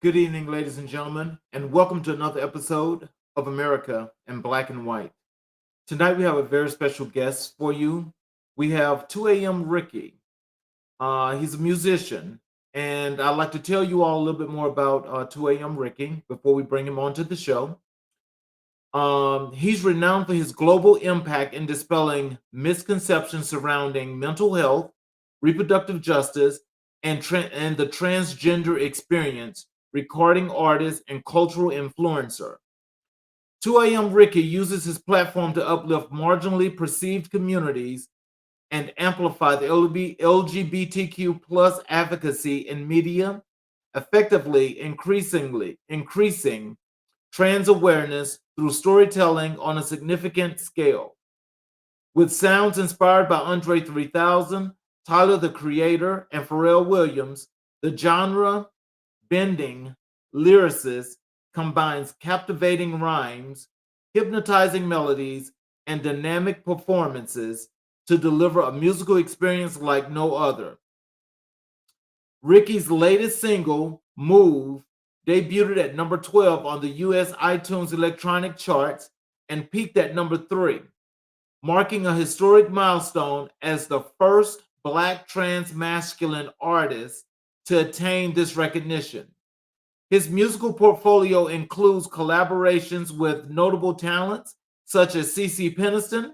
Good evening, ladies and gentlemen, and welcome to another episode of America in Black and White. Tonight we have a very special guest for you. We have 2 a.m. Ricky. He's a musician, and I'd like to tell you all a little bit more about 2 a.m. Ricky before we bring him onto the show. He's renowned for his global impact in dispelling misconceptions surrounding mental health, reproductive justice, and the transgender experience, recording artist and cultural influencer. 2 a.m. Ricky uses his platform to uplift marginally perceived communities and amplify the LGBTQ plus advocacy in media, effectively increasing trans awareness through storytelling on a significant scale. With sounds inspired by Andre 3000, Tyler the Creator, and Pharrell Williams, the genre bending lyricist combines captivating rhymes, hypnotizing melodies, and dynamic performances to deliver a musical experience like no other. Ricky's latest single, Move, debuted at number 12 on the US iTunes electronic charts and peaked at number 3, marking a historic milestone as the first Black trans masculine artist to attain this recognition. His musical portfolio includes collaborations with notable talents such as CeCe Peniston,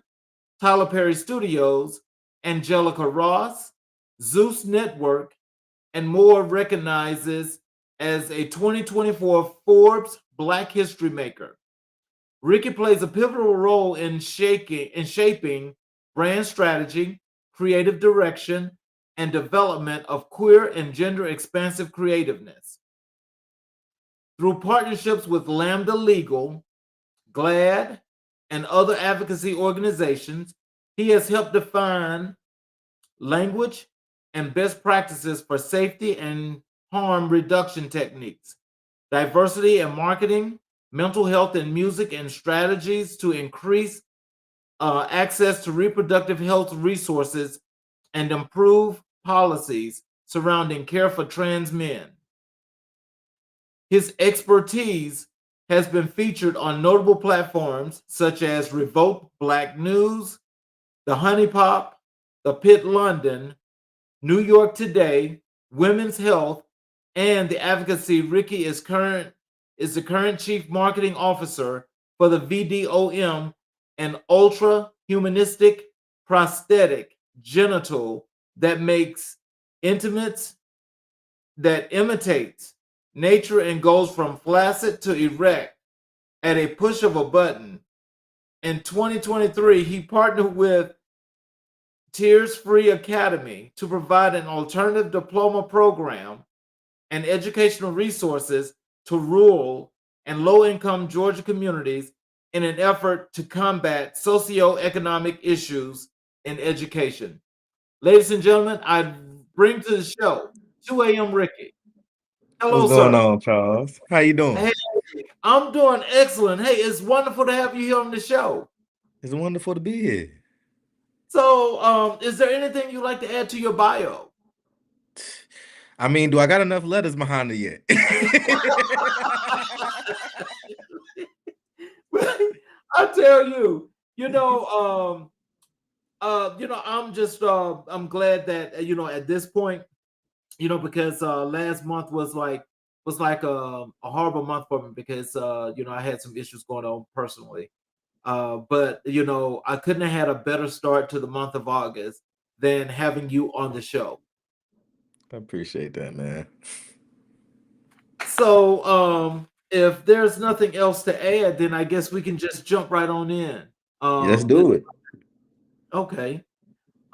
Tyler Perry Studios, Angelica Ross, Zeus Network, and more, recognizes as a 2024 Forbes Black History Maker. Ricky plays a pivotal role in shaping brand strategy, creative direction, and development of queer and gender expansive creativeness. Through partnerships with Lambda Legal, GLAD, and other advocacy organizations, he has helped define language and best practices for safety and harm reduction techniques, diversity in marketing, mental health in music, and strategies to increase access to reproductive health resources and improve policies surrounding care for trans men. His expertise has been featured on notable platforms such as Revolt Black News, The Honey Pop, The Pit London, New York Today, Women's Health, and the advocacy. Ricky is the current chief marketing officer for the VDOM, an ultra humanistic prosthetic genital that makes intimates that imitates nature and goes from flaccid to erect at a push of a button. In 2023, he partnered with Tears Free Academy to provide an alternative diploma program and educational resources to rural and low income Georgia communities in an effort to combat socioeconomic issues in education. Ladies and gentlemen, I bring to the show 2 a.m. Ricky. What's Hello, going sir. on, Charles? How you doing? Hey, I'm doing excellent. Hey, it's wonderful to have you here on the show. It's wonderful to be here. So, is there anything you'd like to add to your bio? I mean, do I got enough letters behind it yet? I tell you, I'm just, I'm glad that at this point, because last month was like a horrible month for me because I had some issues going on personally. But I couldn't have had a better start to the month of August than having you on the show. I appreciate that, man. So, if there's nothing else to add, then I guess we can just jump right on in. Yeah, let's This do it. okay.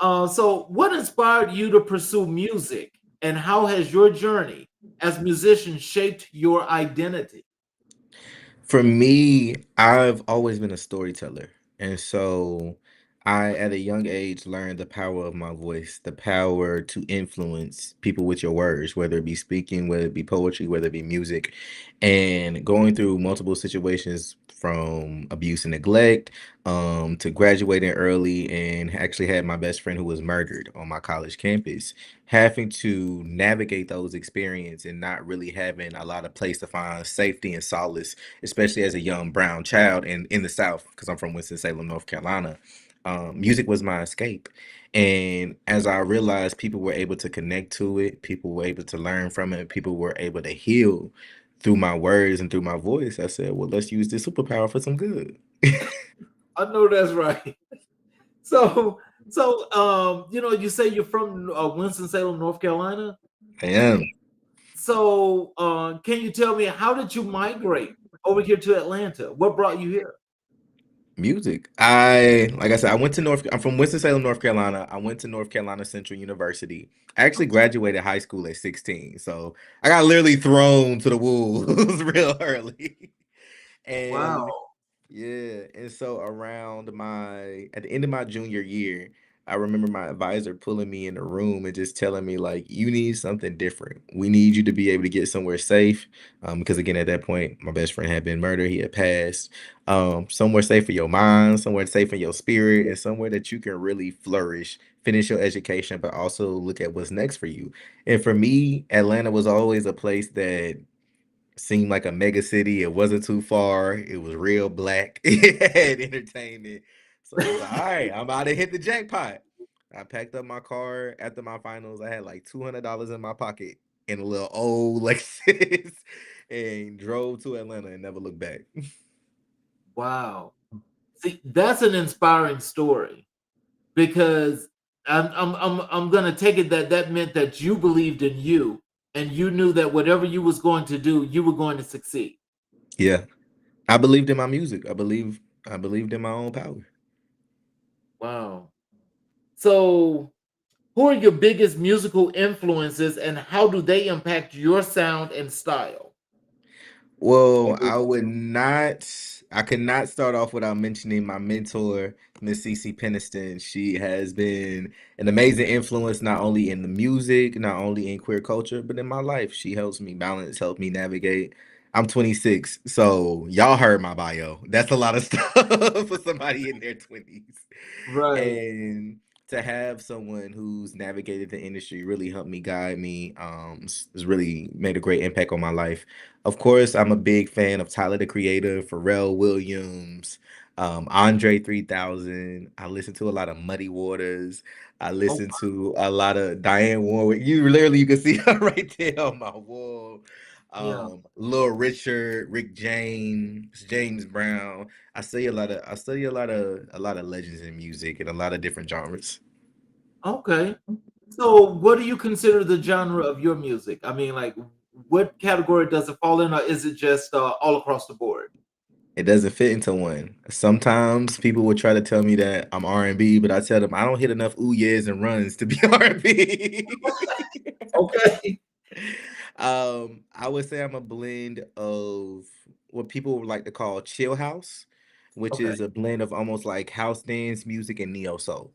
So what inspired you to pursue music, and how has your journey as musician shaped your identity? For me, I've always been a storyteller. And so I, at a young age, learned the power of my voice, the power to influence people with your words, whether it be speaking, whether it be poetry, whether it be music, and going through multiple situations from abuse and neglect, to graduating early and actually had my best friend who was murdered on my college campus. Having to navigate those experiences and not really having a lot of place to find safety and solace, especially as a young brown child in the South, because I'm from Winston-Salem, North Carolina. Music was my escape. And as I realized people were able to connect to it, people were able to learn from it, people were able to heal through my words and through my voice, I said, well, let's use this superpower for some good. I know that's right. You say you're from Winston-Salem, North Carolina. I am. So, can you tell me how did you migrate over here to Atlanta? What brought you here? Music. Like I said, I'm from Winston-Salem, North Carolina. I went to North Carolina Central University. I actually graduated high school at 16. So I got literally thrown to the wolves real early. And Wow. yeah, and so at the end of my junior year, I remember my advisor pulling me in the room and just telling me like, you need something different. We need you to be able to get somewhere safe. Because again, at that point, my best friend had been murdered. He had passed. Somewhere safe for your mind, somewhere safe for your spirit, and somewhere that you can really flourish, finish your education, but also look at what's next for you. And for me, Atlanta was always a place that seemed like a mega city. It wasn't too far. It was real black. It had entertainment. So I was like, all right, I'm about to hit the jackpot. I packed up my car after my finals. I had like $200 in my pocket in a little old Lexus and drove to Atlanta and never looked back. Wow. See, that's an inspiring story because I'm gonna take it that that meant that you believed in you and you knew that whatever you was going to do, you were going to succeed. Yeah. I believed in my music. I believed in my own power. Wow. So, who are your biggest musical influences and how do they impact your sound and style? Well, I could not start off without mentioning my mentor, Miss Cece Peniston. She has been an amazing influence, not only in the music, not only in queer culture, but in my life. She helps me balance, help me navigate. I'm 26, so y'all heard my bio. That's a lot of stuff for somebody in their 20s. Right. And to have someone who's navigated the industry really helped me guide me, has really made a great impact on my life. Of course, I'm a big fan of Tyler the Creator, Pharrell Williams, Andre 3000. I listen to a lot of Muddy Waters. I Oh, listen to a lot of Diane Warwick. You can see her right there on my wall. yeah. Lil Richard, Rick James, James Brown. I study a lot of legends in music and a lot of different genres. Okay. So, what do you consider the genre of your music? I mean, like, what category does it fall in, or is it just all across the board? It doesn't fit into one. Sometimes people will try to tell me that I'm R&B, but I tell them I don't hit enough ooh yeahs and runs to be R&B. Okay. I would say I'm a blend of what people would like to call chill house, which Okay. is a blend of almost like house dance music and neo soul.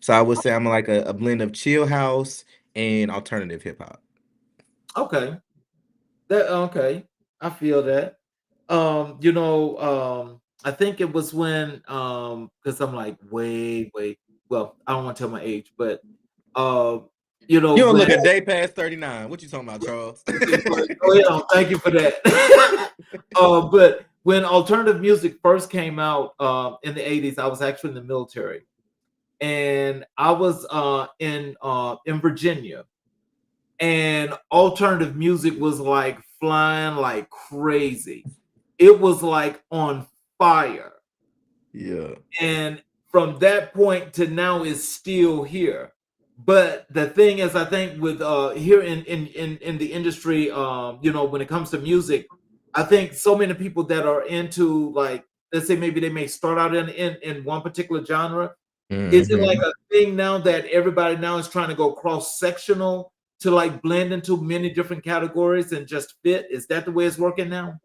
So I would say I'm like a blend of chill house and alternative hip hop. Okay. That okay. I feel that. I think it was when because I'm like way well, I don't want to tell my age, but um, You don't when look a day past 39. What you talking about, Charles? oh yeah, thank you for that. But when alternative music first came out in the 80s, I was actually in the military and I was in Virginia and alternative music was like flying like crazy. It was like on fire. Yeah. And from that point to now is still here. But the thing is, I think with here in the industry, when it comes to music, I think so many people that are into like, let's say maybe they may start out in one particular genre. Is it like Hmm. a thing now that everybody now is trying to go cross sectional to like blend into many different categories and just fit? Is that the way it's working now?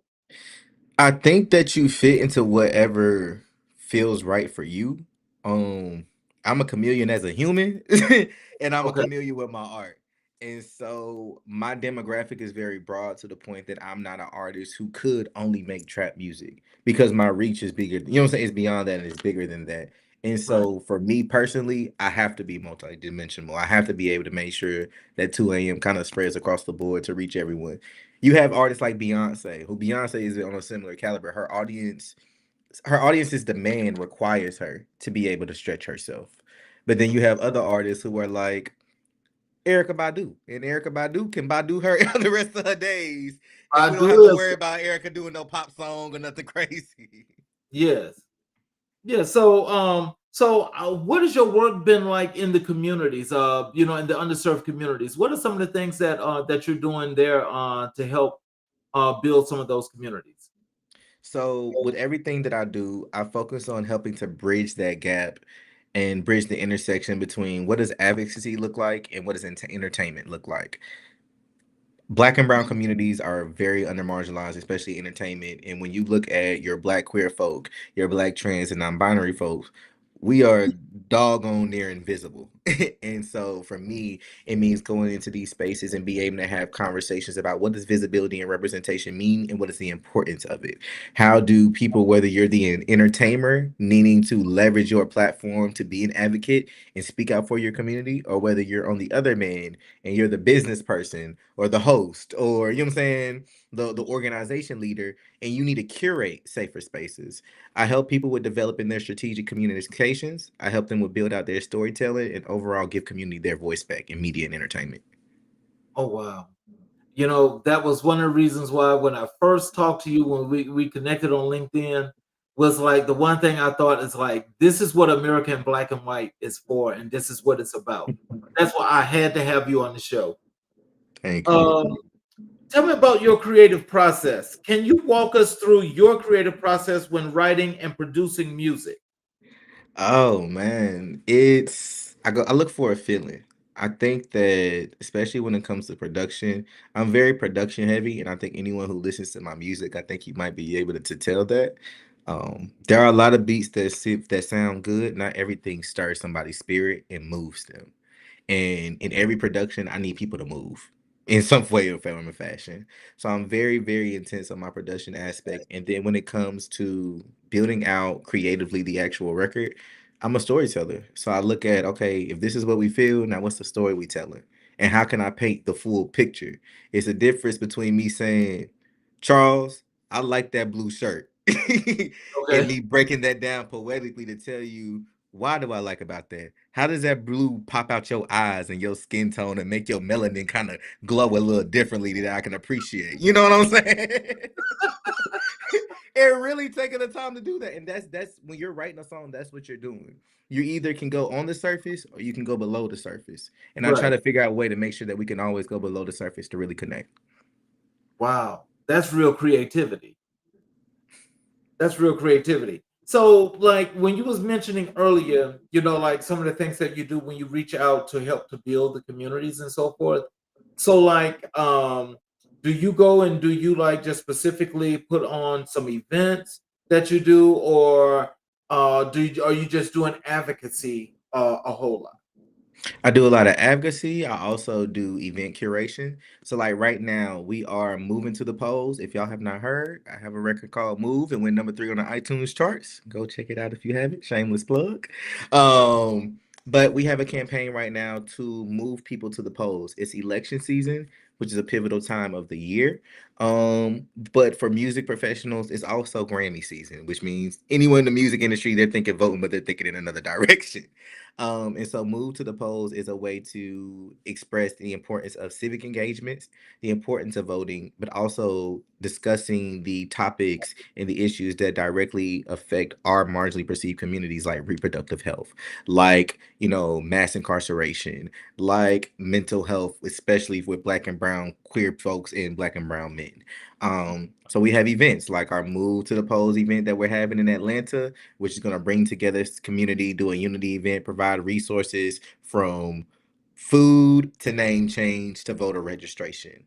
I think that you fit into whatever feels right for you. Um, I'm a chameleon as a human, and I'm a Okay. chameleon with my art. And so my demographic is very broad to the point that I'm not an artist who could only make trap music because my reach is bigger. You know what I'm saying? It's beyond that and it's bigger than that. And Right. so for me personally, I have to be multidimensional. I have to be able to make sure that 2 a.m. kind of spreads across the board to reach everyone. You have artists like Beyonce, who Beyonce is on a similar caliber. Her audience's demand requires her to be able to stretch herself. But then you have other artists who are like Erica Badu, and Erica Badu can Badu her the rest of her days, and we I don't have to do is worry about Erica doing no pop song or nothing crazy. yes. Yeah. So what has your work been like in the communities? In the underserved communities. What are some of the things that you're doing there to help build some of those communities? So with everything that I do, I focus on helping to bridge that gap and bridge the intersection between what does advocacy look like and what does entertainment look like. Black and brown communities are very under marginalized, especially entertainment. And when you look at your black queer folk, your black trans and non-binary folks, we are doggone near invisible. And so for me, it means going into these spaces and be able to have conversations about what does visibility and representation mean and what is the importance of it. How do people, whether you're the entertainer needing to leverage your platform to be an advocate and speak out for your community, or whether you're on the other man and you're the business person or the host or you know what I'm saying, the organization leader, and you need to curate safer spaces. I help people with developing their strategic communications. I help them with build out their storytelling and overall give community their voice back in media and entertainment. Oh wow. That was one of the reasons why when I first talked to you when we connected on LinkedIn was like the one thing I thought is like this is what American Black and White is for and this is what it's about. That's why I had to have you on the show. Thank you. Um, Tell me about your creative process. Can you walk us through your creative process when writing and producing music? Oh man, I look for a feeling. I think that especially when it comes to production, I'm very production heavy, and I think anyone who listens to my music, I think you might be able to tell that. There are a lot of beats that sound good. Not everything stirs somebody's spirit and moves them. And in every production, I need people to move in some way or form or fashion. So I'm very, very intense on my production aspect. And then when it comes to building out creatively the actual record, I'm a storyteller. So I look at, okay, if this is what we feel, now what's the story we telling? And how can I paint the full picture? It's a difference between me saying, Charles, I like that blue shirt. And Okay. me breaking that down poetically to tell you why do I like about that? How does that blue pop out your eyes and your skin tone and make your melanin kind of glow a little differently that I can appreciate? You know what I'm saying? And really taking the time to do that. And that's when you're writing a song, that's what you're doing. You either can go on the surface or you can go below the surface. And I try Right. to figure out a way to make sure that we can always go below the surface to really connect. Wow. That's real creativity. That's real creativity. So, like when you was mentioning earlier, like some of the things that you do when you reach out to help to build the communities and so forth. So, like, do you go and do you like just specifically put on some events that you do, or are you just doing advocacy a whole lot? I do a lot of advocacy. I also do event curation. So, like right now, we are moving to the polls. If y'all have not heard, I have a record called Move and went number 3 on the iTunes charts. Go check it out if you haven't. Shameless plug. But we have a campaign right now to move people to the polls. It's election season, which is a pivotal time of the year. But for music professionals, it's also Grammy season, which means anyone in the music industry, they're thinking voting, but they're thinking in another direction. And so move to the polls is a way to express the importance of civic engagements, the importance of voting, but also discussing the topics and the issues that directly affect our marginally perceived communities like reproductive health, like, mass incarceration, like mental health, especially with black and brown queer folks and black and brown men. So we have events like our Move to the Polls event that we're having in Atlanta, which is going to bring together this community, do a unity event, provide resources from food to name change to voter registration.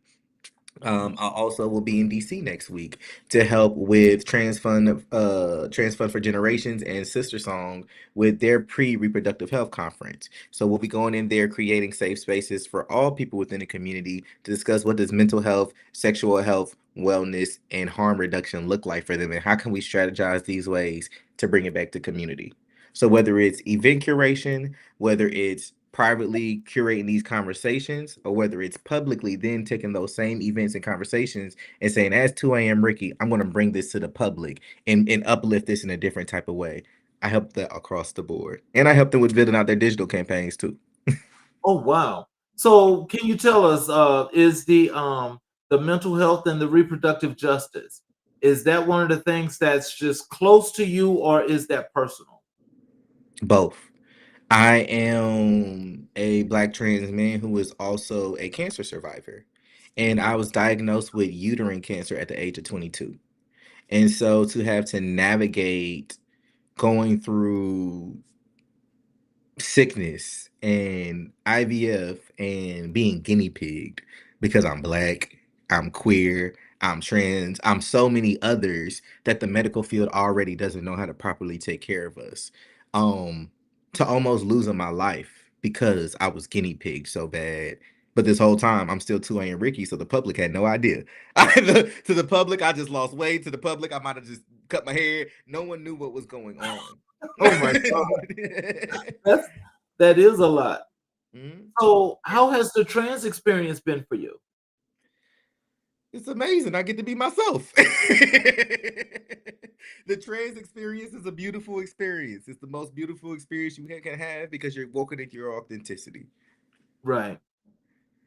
I also will be in DC next week to help with Trans Fund for Generations and Sister Song with their pre-reproductive health conference. So we'll be going in there creating safe spaces for all people within the community to discuss what does mental health, sexual health, wellness, and harm reduction look like for them, and how can we strategize these ways to bring it back to community. So whether it's event curation, whether it's privately curating these conversations, or whether it's publicly then taking those same events and conversations and saying, as 2 a.m. Ricky, I'm going to bring this to the public and uplift this in a different type of way. I help that across the board. And I help them with building out their digital campaigns too. Oh wow. So can you tell us, is the mental health and the reproductive justice, is that one of the things that's just close to you, or is that personal? Both. I am a Black trans man who is also a cancer survivor. And I was diagnosed with uterine cancer at the age of 22. And so to have to navigate going through sickness and IVF and being guinea pigged because I'm black, I'm queer, I'm trans, I'm so many others that the medical field already doesn't know how to properly take care of us. Um, to almost losing my life because I was guinea pigged so bad. But this whole time, I'm still 2A and Ricky, so the public had no idea. To the public, I just lost weight. To the public, I might have just cut my hair. No one knew what was going on. Oh my God, that's that is a lot. Mhm. So how has the trans experience been for you? It's amazing. I get to be myself. The trans experience is a beautiful experience. It's the most beautiful experience you can have because you're walking into your authenticity. Right.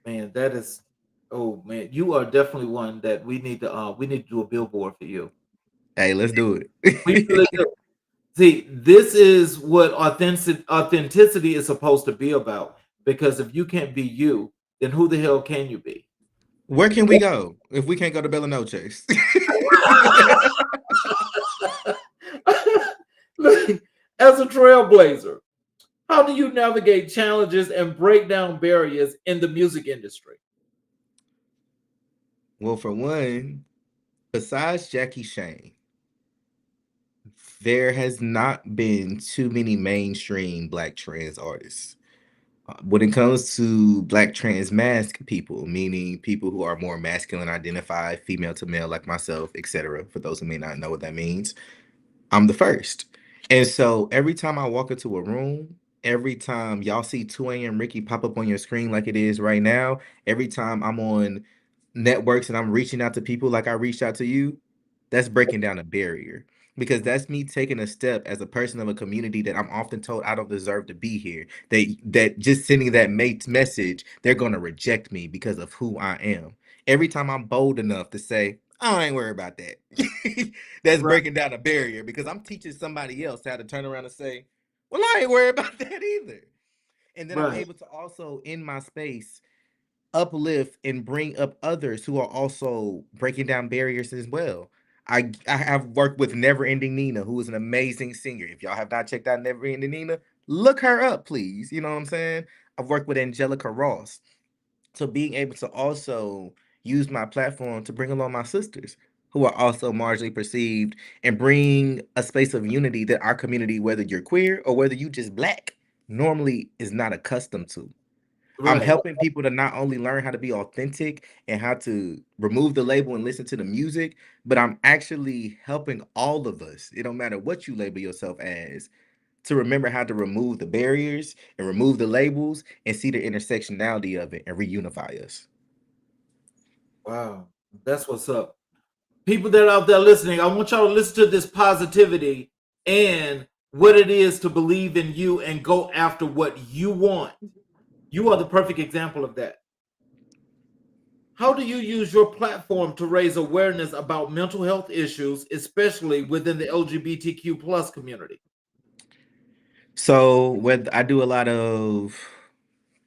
Man, that is, oh man, you are definitely one that we need to do a billboard for you. Hey, let's do We really it. do. See, this is what authenticity is supposed to be about. Because if you can't be you, then who the hell can you be? Where can we go if we can't go to Bella Noche's? Look, as a trailblazer, how do you navigate challenges and break down barriers in the music industry? Well, for one, besides Jackie Shane, there has not been too many mainstream Black trans artists. When it comes to Black trans masc people, meaning people who are more masculine identified, female to male like myself, etc., for those who may not know what that means, I'm the first. And so every time I walk into a room, every time y'all see 2 a.m. Ricky pop up on your screen like it is right now, every time I'm on networks and I'm reaching out to people like I reached out to you, that's breaking down a barrier. Because that's me taking a step as a person of a community that I'm often told I don't deserve to be here. That just sending that mate's message, they're gonna reject me because of who I am. Every time I'm bold enough to say, I ain't worried about that. That's Right, breaking down a barrier because I'm teaching somebody else how to turn around and say, well, I ain't worried about that either. And then I'm right, able to also in my space uplift and bring up others who are also breaking down barriers as well. I have worked with Never Ending Nina, who is an amazing singer. If y'all have not checked out Never Ending Nina, look her up, please. You know what I'm saying? I've worked with Angelica Ross. So being able to also use my platform to bring along my sisters who are also marginally perceived and bring a space of unity that our community, whether you're queer or whether you just black, normally is not accustomed to. I'm right, helping people to not only learn how to be authentic and how to remove the label and listen to the music, but I'm actually helping all of us. It don't matter what you label yourself as, to remember how to remove the barriers and remove the labels and see the intersectionality of it and reunify us. wow, that's what's up. People that are out there listening, I want y'all to listen to this positivity and what it is to believe in you and go after what you want. You are the perfect example of that. How do you use your platform to raise awareness about mental health issues, especially within the LGBTQ plus community? So, with I do a lot of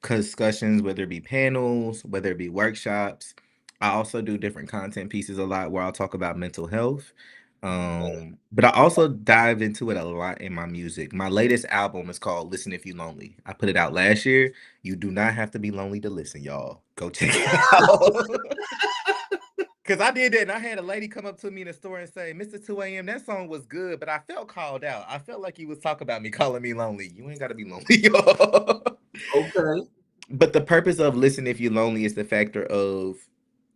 discussions, whether it be panels, whether it be workshops. I also do different content pieces a lot where I'll talk about mental health. But I also dive into it a lot in my music. My latest album is called Listen If You Lonely. I put it out last year. You do not have to be lonely to listen, y'all. Go check it out. Cause I did that, and I had a lady come up to me in the store and say, "Mr. 2 a.m., that song was good, but I felt called out. I felt like you was talking about me, calling me lonely. You ain't gotta be lonely, y'all." Okay. But the purpose of listen if you're lonely is the factor of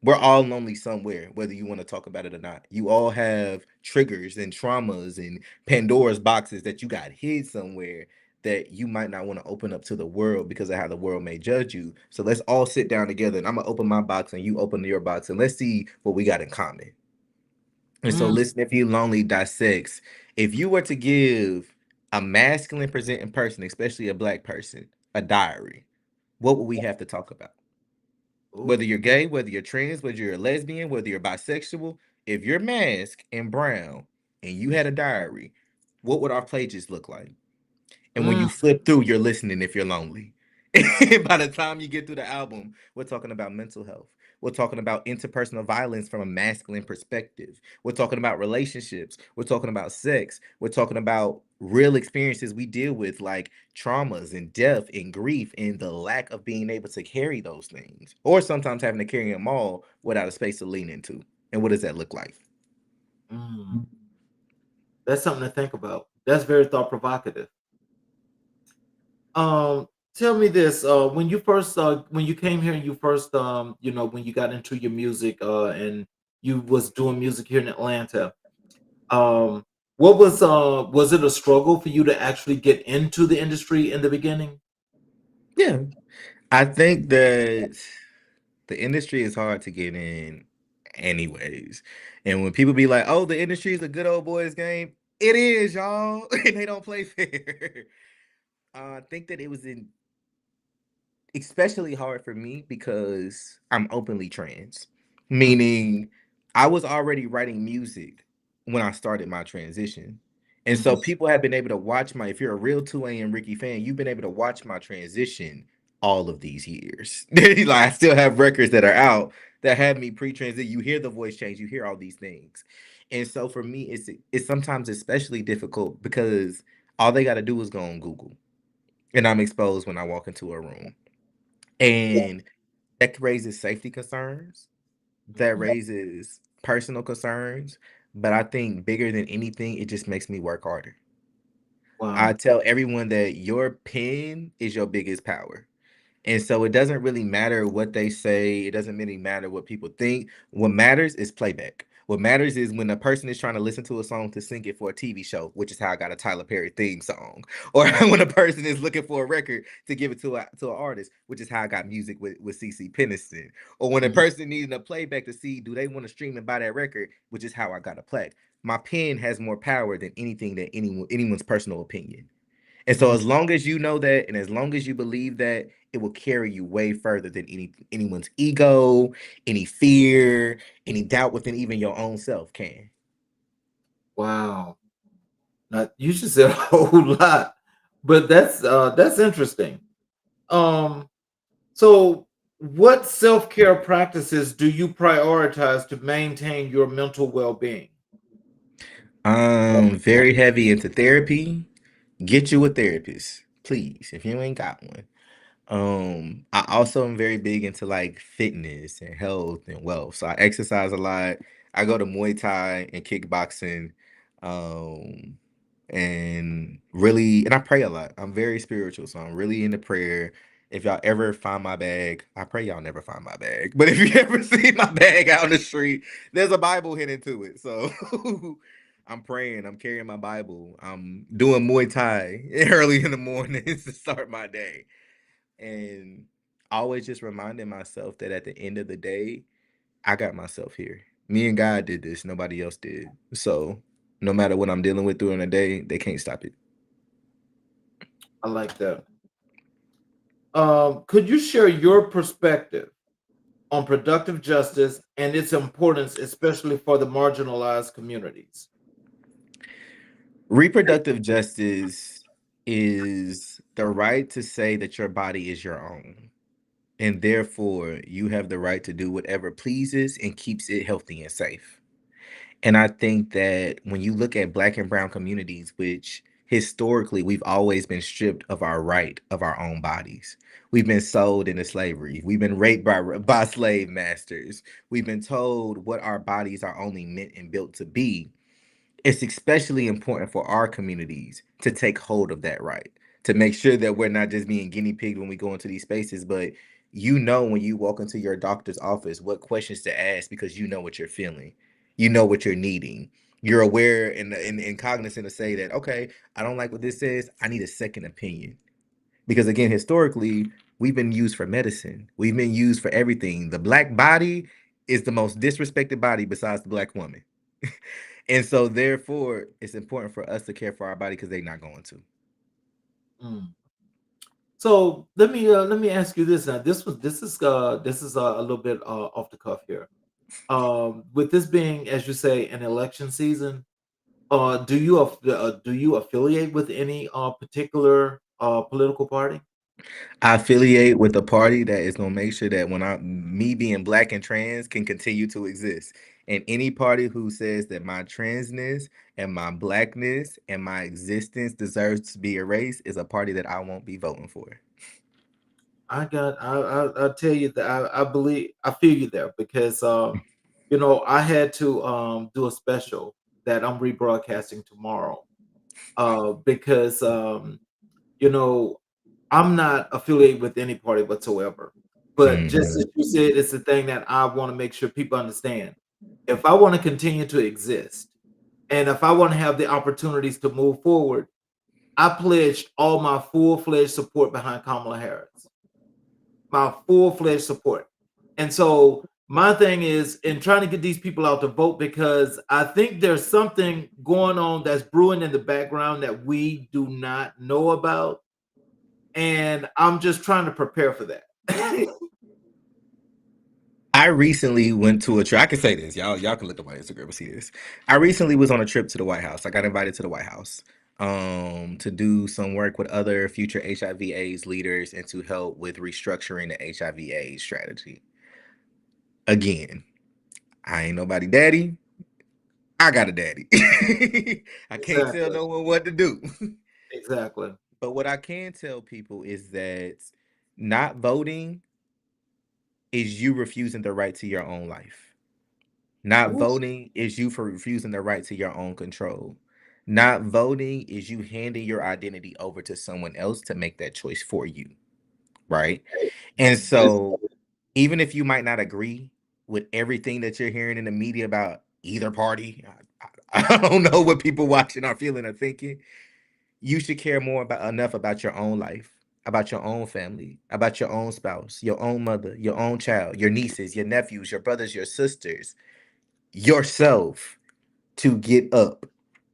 we're all lonely somewhere, whether you want to talk about it or not. You all have triggers and traumas and Pandora's boxes that you got hid somewhere that you might not want to open up to the world because of how the world may judge you. So let's all sit down together and I'm gonna open my box and you open your box and let's see what we got in common. And so Mm, listen if you lonely dissects. If you were to give a masculine presenting person, especially a black person, a diary, what would we have to talk about? Whether ooh. you're gay, whether you're trans, whether you're a lesbian, whether you're bisexual, if you're masked and brown and you had a diary, what would our pages look like? And when Mm, you flip through, you're listening if you're lonely. By the time you get through the album, we're talking about mental health. We're talking about interpersonal violence from a masculine perspective. We're talking about relationships. We're talking about sex. We're talking about real experiences we deal with, like traumas and death and grief and the lack of being able to carry those things, or sometimes having to carry them all without a space to lean into. And what does that look like? mm. That's something to think about. That's very thought provocative. Um, Tell me this: when you came here and you first, when you got into your music, and you was doing music here in Atlanta, um, was it a struggle for you to actually get into the industry in the beginning? Yeah, I think that the industry is hard to get in anyways. And when people be like, "Oh, the industry is a good old boys game," it is, y'all. And they don't play fair. I think that it was especially hard for me because I'm openly trans, Mm, meaning I was already writing music when I started my transition. And so mhm, people have been able to watch my, if you're a real 2 a.m. Ricky fan, you've been able to watch my transition all of these years. Like I still have records that are out that have me pre-transit. You hear the voice change, you hear all these things. And so for me, it's sometimes especially difficult because all they gotta do is go on Google. And I'm exposed when I walk into a room. And that raises safety concerns, that mhm. raises personal concerns, but I think bigger than anything, it just makes me work harder. I Wow. tell everyone that your pen is your biggest power. And so it doesn't really matter what they say. It doesn't really matter what people think. What matters is playback. What matters is when a person is trying to listen to a song to sing it for a TV show, which is how I got a Tyler Perry theme song, or when a person is looking for a record to give it to an artist, which is how I got music with CC Peniston, or when a Mhm. person needing a playback to see do they want to stream and buy that record, which is how I got a play. My pen has more power than anything that anyone's personal opinion. And so Mm. as long as you know that and as long as you believe that, it will carry you way further than anyone's ego, any fear, any doubt within even your own self can. Wow. Now, you just said a whole lot, but that's interesting. Um, so what self-care practices do you prioritize to maintain your mental well-being? Very heavy into therapy. Get you a therapist, please, if you ain't got one. I also am very big into like fitness and health and wealth. So I exercise a lot. I go to Muay Thai and kickboxing. Um, and I pray a lot. I'm very spiritual, so I'm really into prayer. If y'all ever find my bag, I pray y'all never find my bag. But if you ever see my bag out on the street, there's a Bible hidden to it. So I'm praying, I'm carrying my Bible. I'm doing Muay Thai early in the mornings to start my day. And always just reminding myself that at the end of the day, I got myself here. Me and God did this, nobody else did. So no matter what I'm dealing with during the day, they can't stop it. I like that. Could you share your perspective on productive justice and its importance, especially for the marginalized communities? Reproductive justice is the right to say that your body is your own. And therefore, you have the right to do whatever pleases and keeps it healthy and safe. And I think that when you look at Black and Brown communities, which historically, we've always been stripped of our right of our own bodies. We've been sold into slavery. We've been raped by slave masters. We've been told what our bodies are only meant and built to be. It's especially important for our communities to take hold of that right, to make sure that we're not just being guinea pigs when we go into these spaces, but you know when you walk into your doctor's office what questions to ask because you know what you're feeling, you know what you're needing. You're aware and cognizant to say that, okay, I don't like what this says. I need a second opinion. Because again, historically, we've been used for medicine. We've been used for everything. The black body is the most disrespected body besides the black woman. And so therefore, it's important for us to care for our body because they're not going to. Mm. So let me ask you this now. This is a little bit off the cuff here. With this being, as you say, an election season, do you affiliate with any particular political party? I affiliate with a party that is gonna make sure that when I me being black and trans can continue to exist. And any party who says that my transness and my blackness and my existence deserves to be erased is a party that I won't be voting for. I tell you that I believe I feel you there because I had to do a special that I'm rebroadcasting tomorrow because you know I'm not affiliated with any party whatsoever. But just as Mhm. you said, it's the thing that I want to make sure people understand. If I want to continue to exist and if I want to have the opportunities to move forward, I pledged all my full-fledged support behind Kamala Harris, my full-fledged support. And so my thing is in trying to get these people out to vote because I think there's something going on that's brewing in the background that we do not know about. And I'm just trying to prepare for that. I recently went to a trip. I can say this, y'all can look at my Instagram and see this. I recently was on a trip to the White House. I got invited to the White House to do some work with other future HIV/AIDS leaders and to help with restructuring the HIV/AIDS strategy. Again, I ain't nobody daddy. I got a daddy. I can't tell Exactly. no one what to do. Exactly. But what I can tell people is that not voting is you refusing the right to your own life. Not Ooh, voting is you for refusing the right to your own control. Not voting is you handing your identity over to someone else to make that choice for you, right? And this, so, even if you might not agree with everything that you're hearing in the media about either party, I don't know what people watching are feeling or thinking. You should care more about enough about your own life, about your own family, about your own spouse, your own mother, your own child, your nieces, your nephews, your brothers, your sisters, yourself to get up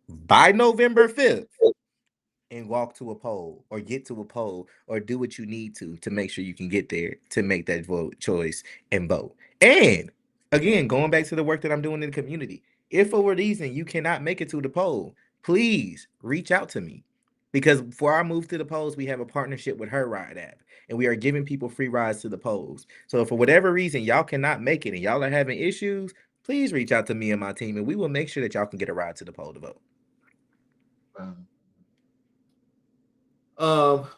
by November 5th and walk to a poll or get to a poll or do what you need to make sure you can get there to make that vote choice and vote. And again, going back to the work that I'm doing in the community, if for a reason you cannot make it to the poll, please reach out to me. Because before I move to the polls, we have a partnership with Her Ride app, and we are giving people free rides to the polls. So if for whatever reason y'all cannot make it and y'all are having issues, please reach out to me and my team, and we will make sure that y'all can get a ride to the poll to vote.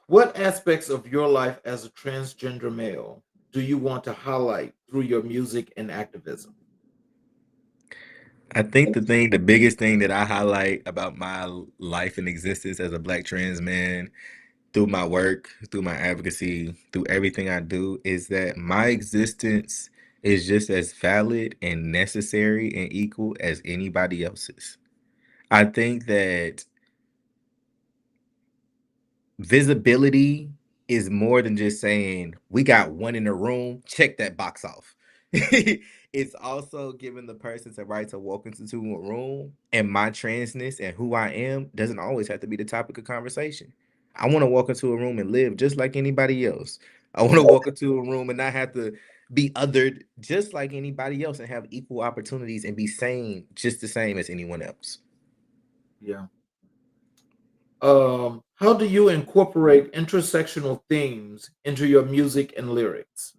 what aspects of your life as a transgender male do you want to highlight through your music and activism? I think the biggest thing that I highlight about my life and existence as a black trans man through my work, through my advocacy, through everything I do is that my existence is just as valid and necessary and equal as anybody else's. I think that visibility is more than just saying we got one in the room, check that box off. It's also giving the person the right to walk into a room, and my transness and who I am doesn't always have to be the topic of conversation. I want to walk into a room and live just like anybody else. I want to walk into a room and not have to be othered just like anybody else and have equal opportunities and be sane just the same as anyone else. Yeah. How do you incorporate intersectional themes into your music and lyrics?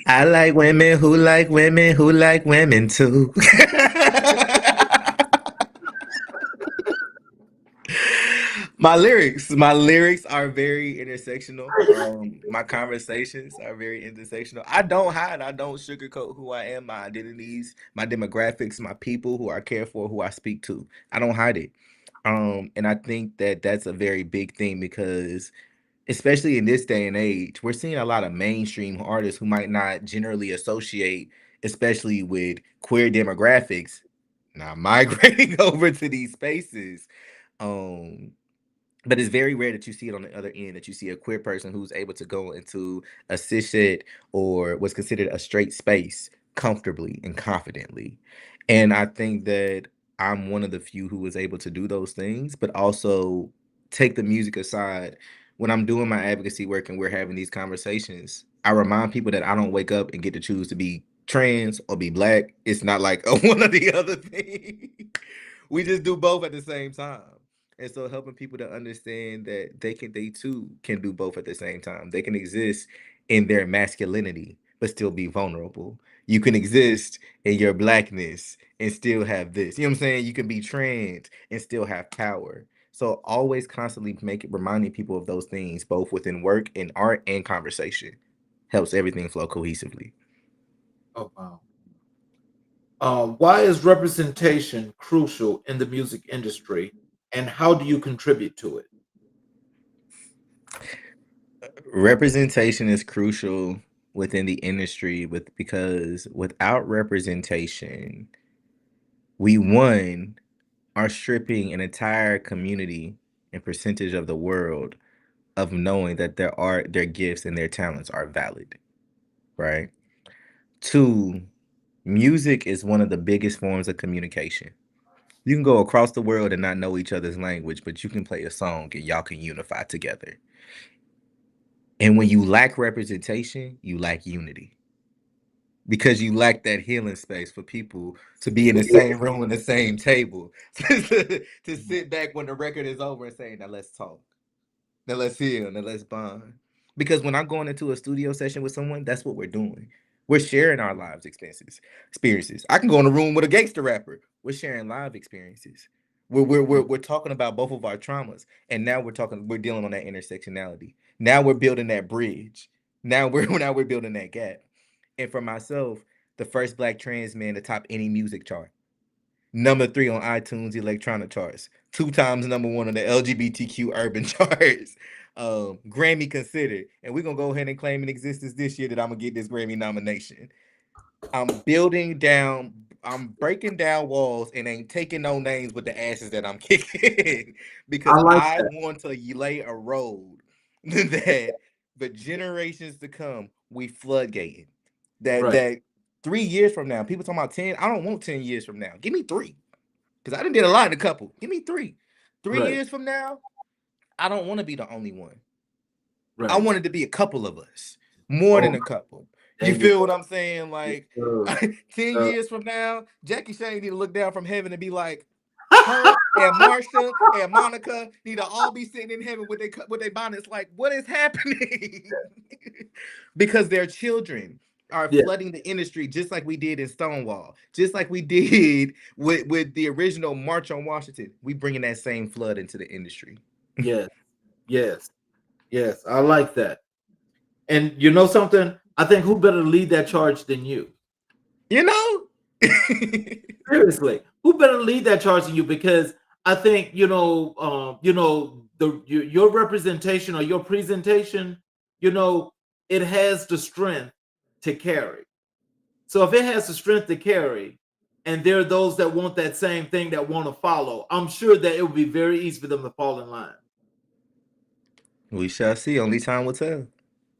I like women who like women too. My lyrics are very intersectional. My conversations are very intersectional. I don't hide, I don't sugarcoat who I am, my identities, my demographics, my people who I care for, who I speak to. I don't hide it. And I think that that's a very big thing because especially in this day and age, we're seeing a lot of mainstream artists who might not generally associate, especially with queer demographics, now migrating over to these spaces. Um, but it's very rare that you see it on the other end, that you see a queer person who's able to go into a cishet or what's considered a straight space comfortably and confidently. And I think that I'm one of the few who was able to do those things, but also take the music aside. When I'm doing my advocacy work and we're having these conversations, I remind people that I don't wake up and get to choose to be trans or be black. It's not like a one or the other thing. We just do both at the same time. And so helping people to understand that they too can do both at the same time. They can exist in their masculinity but still be vulnerable. You can exist in your blackness and still have this. You know what I'm saying? You can be trans and still have power. So always constantly reminding people of those things, both within work and art and conversation, helps everything flow cohesively. Oh wow. Why is representation crucial in the music industry, and how do you contribute to it? Representation is crucial within the industry because without representation, we one are stripping an entire community and percentage of the world of knowing that their gifts and their talents are valid, right? Two, music is one of the biggest forms of communication. You can go across the world and not know each other's language, but you can play a song and y'all can unify together. And when you lack representation, you lack unity because you lack that healing space for people to be in the same room and the same table to sit back when the record is over and say, now let's talk. Now let's heal. Now let's bond. Because when I'm going into a studio session with someone, that's what we're doing. We're sharing our lives experiences. I can go in a room with a gangster rapper. We're sharing live experiences. We're talking about both of our traumas. And now we're dealing on that intersectionality. Now we're building that bridge. Now we're building that gap. And for myself, the first black trans man to top any music chart. Number 3 on iTunes electronic charts. 2 times number 1 on the LGBTQ urban charts. Grammy considered. And we're gonna go ahead and claim in existence this year that I'm gonna get this Grammy nomination. I'm building down, I'm breaking down walls and ain't taking no names with the asses that I'm kicking I because like I that. want to lay a road that the generations to come we floodgating. That Right, that 3 years from now, people talking about 10. I don't want 10 years from now. Give me three. Because I done did a lot in a couple. Give me three. Three right, years from now, I don't want to be the only one. I right. wanted to be a couple of us, more Oh, than a couple. there You you feel go. what I'm saying? Yes, Like sir. 10 Uh, years from now, Jackie Shane need to look down from heaven and be like, her and Marsha and Monica need to all be sitting in heaven with their bonnets. Like, what is happening? Because their children are yeah, flooding the industry just like we did in Stonewall, just like we did with the original March on Washington. We bringing that same flood into the industry. yes, yes, yes. I like that. And you know something? I think who better lead that charge than you? You know? Seriously, who better lead that charge than you? Because I think your representation or your presentation, you know, it has the strength to carry. So if it has the strength to carry, and there are those that want that same thing that want to follow, I'm sure that it would be very easy for them to fall in line. We shall see. Only time will tell.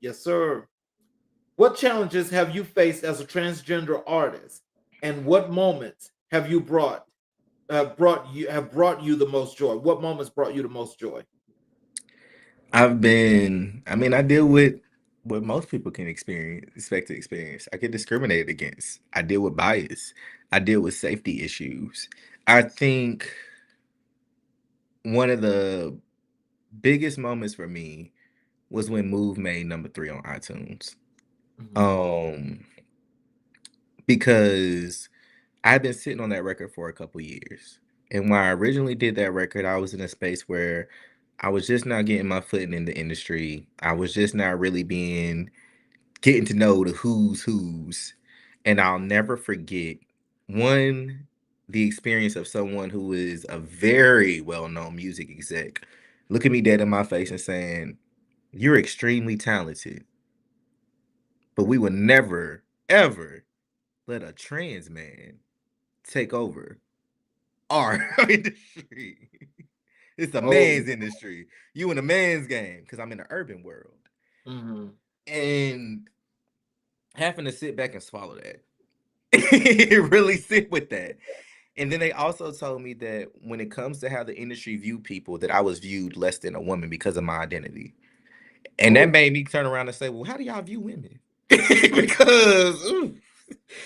Yes, sir. What challenges have you faced as a transgender artist, and what moments have you brought you the most joy? What moments brought you the most joy? I deal with what most people can expect to experience. I get discriminated against. I deal with bias. I deal with safety issues. I think one of the biggest moments for me was when Move made number 3 on iTunes. Mhm. Um, because I've been sitting on that record for a couple years. And when I originally did that record, I was in a space where I was just not getting my footing in the industry. I was just not really getting to know the who's. And I'll never forget one, the experience of someone who is a very well-known music exec looking me dead in my face and saying, "You're extremely talented, but we would never, ever let a trans man take over our industry. It's a Oh, man's industry. You in a man's game because I'm in the urban world." hmm. And having to sit back and swallow that, really sit with that. And then they also told me that when it comes to how the industry view people, that I was viewed less than a woman because of my identity. And that Oh, made me turn around and say, well, how do y'all view women? Because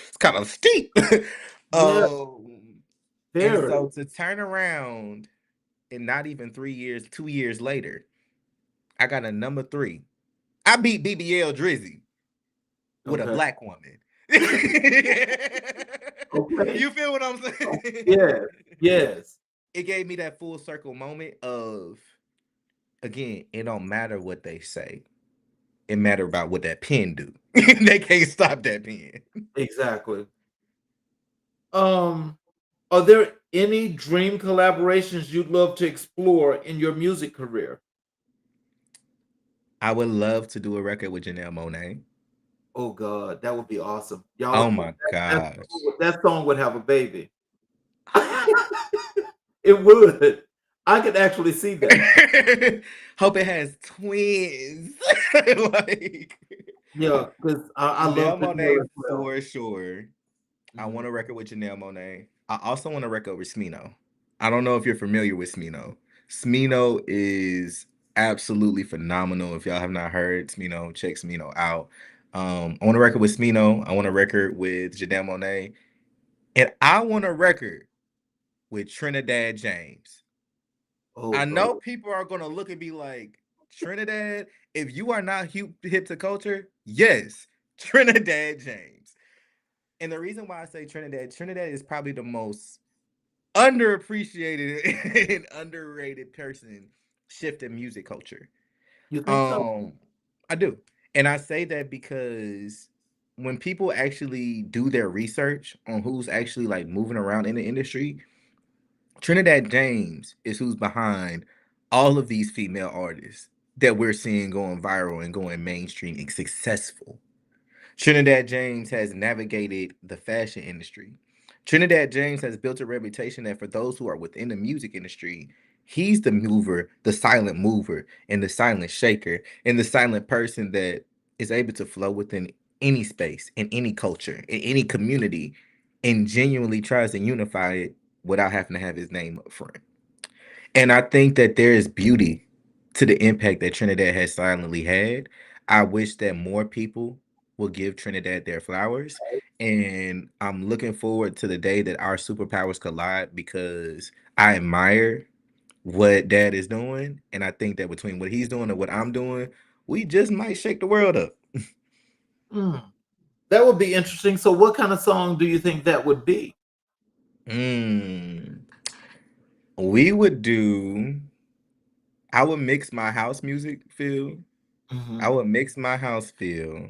it's kind of steep. yeah, um, and very. so to turn around and not even 3 years, 2 years later, I got a number three. I beat BBL Drizzy with a Okay. black woman. Okay. You feel what I'm Oh, saying? yes. Yes. It gave me that full circle moment of, again, it don't matter what they say. It matter about what that pen do. They can't stop that pen. Exactly. Um, are there any dream collaborations you'd love to explore in your music career? I would love to do a record with Janelle Monae. Oh God, that would be awesome. Y'all, Oh my gosh. that song would have a baby. It would. I could actually see that. Hope it has twins. Like Yeah, because I love Janelle Janelle Monae as well. for sure. I want Mhm. a record with Janelle Monae. I also want a record with Smino. I don't know if you're familiar with Smino. Smino is absolutely phenomenal. If y'all have not heard Smino, check Smino out. I want a record with Smino. I want a record with Janelle Monae. And I want a record with Trinidad James. Oh I God. know people are gonna look and be like, Trinidad, if you are not hip to culture, yes, Trinidad James. And the reason why I say Trinidad is probably the most underappreciated and underrated person shifting music culture. You think so? Um, I do. And I say that because when people actually do their research on who's actually like moving around in the industry, Trinidad James is who's behind all of these female artists that we're seeing going viral and going mainstream and successful. Trinidad James has navigated the fashion industry. Trinidad James has built a reputation that for those who are within the music industry, he's the mover, the silent mover, and the silent shaker, and the silent person that is able to flow within any space, in any culture, in any community, and genuinely tries to unify it without having to have his name up front. And I think that there is beauty to the impact that Trinidad has silently had. I wish that more people will give Trinidad their flowers. And I'm looking forward to the day that our superpowers collide because I admire what Dad is doing. And I think that between what he's doing and what I'm doing, we just might shake the world up. Mm, that would be interesting. So, what kind of song do you think that would be? Mm. We would do, I would mix my house music feel. I Hmm. would mix my house feel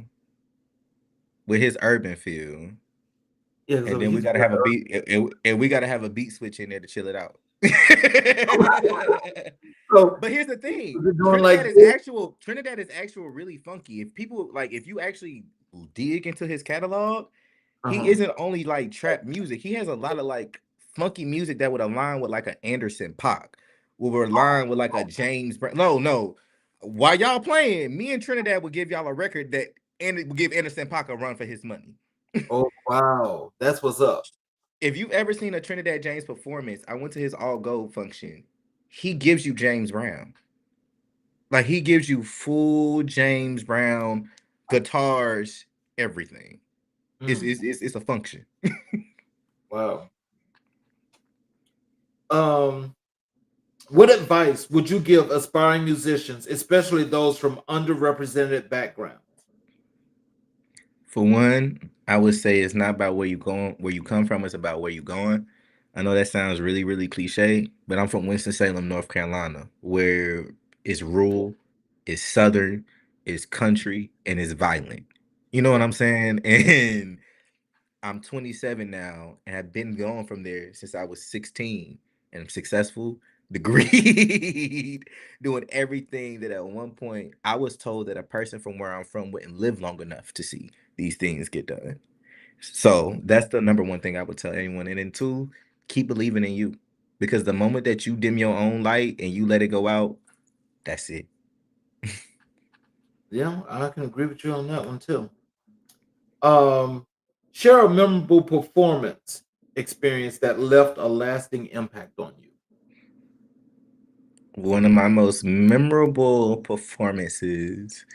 with his urban feel, Yeah, because I and mean, then we he's gotta have a beat, and we gotta have a beat switch in there to chill it out. so But here's the is thing: it doing like this? Trinidad is actual really funky. If people like, if you actually dig into his catalog, he Uh-huh. isn't only like trap music. He has a lot of like funky music that would align with like an Anderson Paak, would align with like a James Brown. No, no. While y'all playing, me and Trinidad would give y'all a record that and it would give Anderson Paak a run for his money. Oh wow, that's what's up. If you've ever seen a Trinidad James performance, I went to his all gold function. He gives you James Brown. Like he gives you full James Brown guitars, everything. It's Mm, it's it's, it's a function. wow. Um, what advice would you give aspiring musicians, especially those from underrepresented backgrounds? For one, I would say it's not about where you going, where you come from. It's about where you going. I know that sounds really, really cliche, but I'm from Winston-Salem, North Carolina, where it's rural, it's southern, it's country, and it's violent. You know what Yeah. I'm saying? And I'm 27 now and have been gone from there since I was 16 and I'm successful, degreed, doing everything that at one point I was told that a person from where I'm from wouldn't live long enough to see these things get done. So that's the number one thing I would tell anyone. And then two, keep believing in you. Because the moment that you dim your own light and you let it go out, that's it. Yeah, I can agree with you on that one too. Um, Share a memorable performance experience that left a lasting impact on you. One of my most memorable performances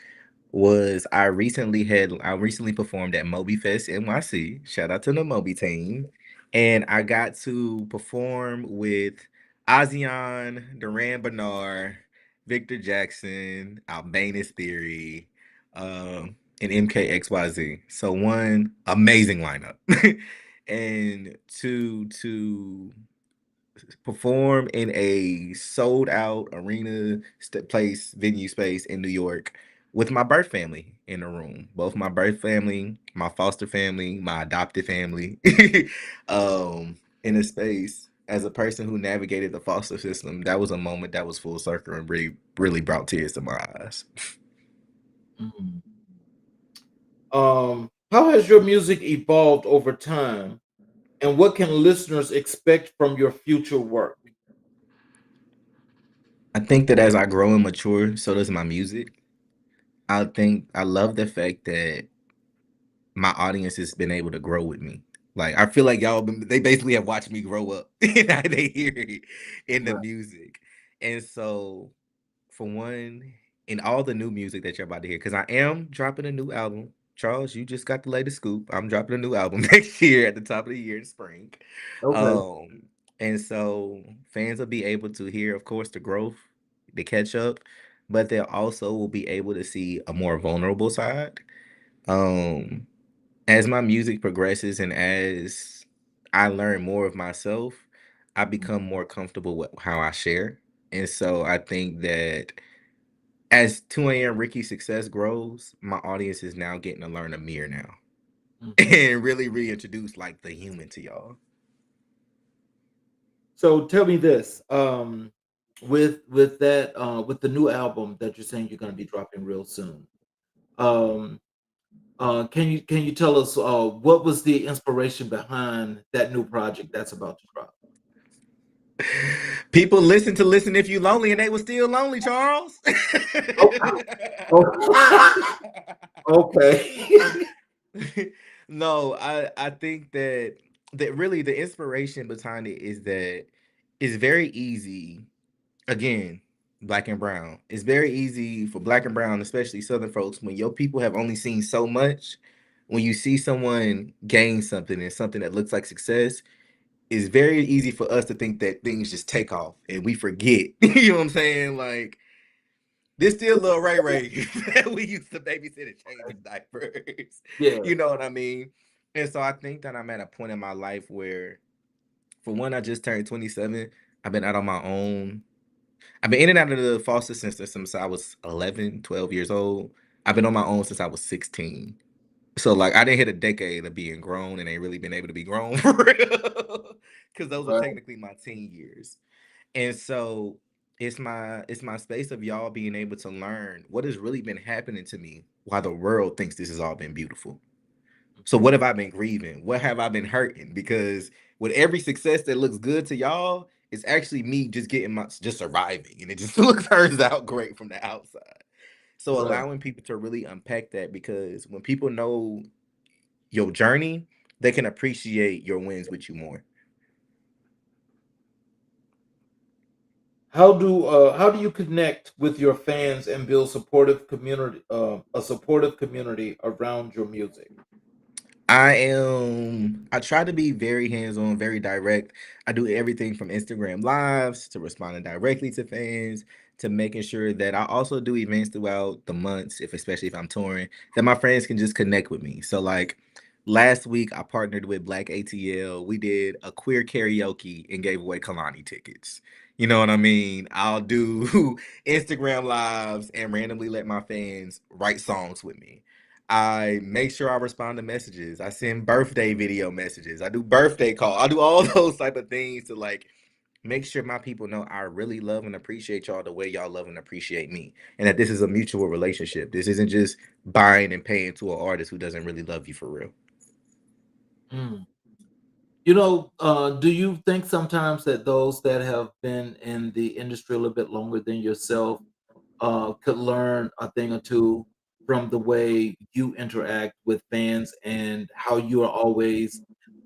was I recently performed at Moby Fest NYC. Shout out to the Moby team. And I got to perform with Azion, Duran Bernard, Victor Jackson, Albanus Theory, and MKXYZ. So one amazing lineup. And to perform in a sold out arena place venue space in New York with my birth family in the room. Both my birth family, my foster family, my adopted family, in a space. As a person who navigated the foster system, that was a moment that was full circle and really, really brought tears to my eyes. Mhm. How has your music evolved over time, and what can listeners expect from your future work? I think that as I grow and mature, so does my music. I love the fact that my audience has been able to grow with me. Like I feel like they basically have watched me grow up and how they hear it in the Right. music. And so for one, in all the new music that you're about to hear, because I am dropping a new album. Charles, you just got the latest scoop. I'm dropping a new album next year at the top of the year in spring. Okay. Um, and so fans will be able to hear, of course, the growth, the catch up, but they also will be able to see a more vulnerable side. Um, as my music progresses and as I learn more of myself, I become more comfortable with how I share. And so I think that as 2 a.m. Ricky's success grows, my audience is now getting to learn Amir now Mhm. and really reintroduce like the human to y'all. So tell me this: with that, with the new album that you're saying you're going to be dropping real soon, um, can you tell us what was the inspiration behind that new project that's about to drop? People listen if you lonely and they were still lonely, Charles. Oh, okay. No, I think that really the inspiration behind it is that it's very easy. Again, black and brown. It's very easy for black and brown, especially Southern folks, when your people have only seen so much. When you see someone gain something and something that looks like success, it's very easy for us to think that things just take off and we forget. You know what I'm saying? Like there's still little Ray Ray that we used to babysit and change his diapers. Yeah. You know what I mean? And so I think that I'm at a point in my life where, for one, I just turned 27. I've been out on my own. I've been in and out of the foster system since I was 11, 12 years old. I've been on my own since I was 16. So, like, I didn't hit a decade of being grown and ain't really been able to be grown for real. Because those are Right. technically my teen years. And so it's my space of y'all being able to learn what has really been happening to me while the world thinks this has all been beautiful. So what have I been grieving? What have I been hurting? Because with every success that looks good to y'all, it's actually me just getting my just surviving. And it just looks turns out great from the outside. So Right. allowing people to really unpack that because when people know your journey, they can appreciate your wins with you more. How do you connect with your fans and build a supportive community around your music? I try to be very hands-on, very direct. I do everything from Instagram lives to responding directly to fans to making sure that I also do events throughout the months, if especially if I'm touring, that my friends can just connect with me. So like Last week, I partnered with Black ATL. We did a queer karaoke and gave away Kalani tickets. You know what I mean? I'll do Instagram lives and randomly let my fans write songs with me. I make sure I respond to messages. I send birthday video messages. I do birthday call. I do all those type of things to like make sure my people know I really love and appreciate y'all the way y'all love and appreciate me. And that this is a mutual relationship. This isn't just buying and paying to an artist who doesn't really love you for real. Mm. Do you think sometimes that those that have been in the industry a little bit longer than yourself could learn a thing or two from the way you interact with fans and how you are always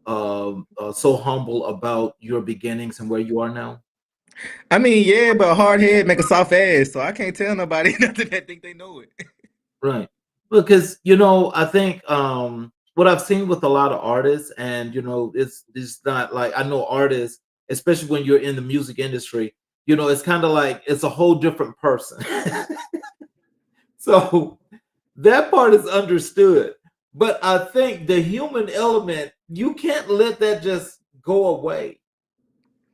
so humble about your beginnings and where you are now? I mean, yeah, but a hard head make a soft ass, so I can't tell nobody nothing that think they know it. Right. Because, I think what I've seen with a lot of artists, and it's not like I know artists, especially when you're in the music industry, it's kind of like it's a whole different person. So that part is understood. But I think the human element, you can't let that just go away.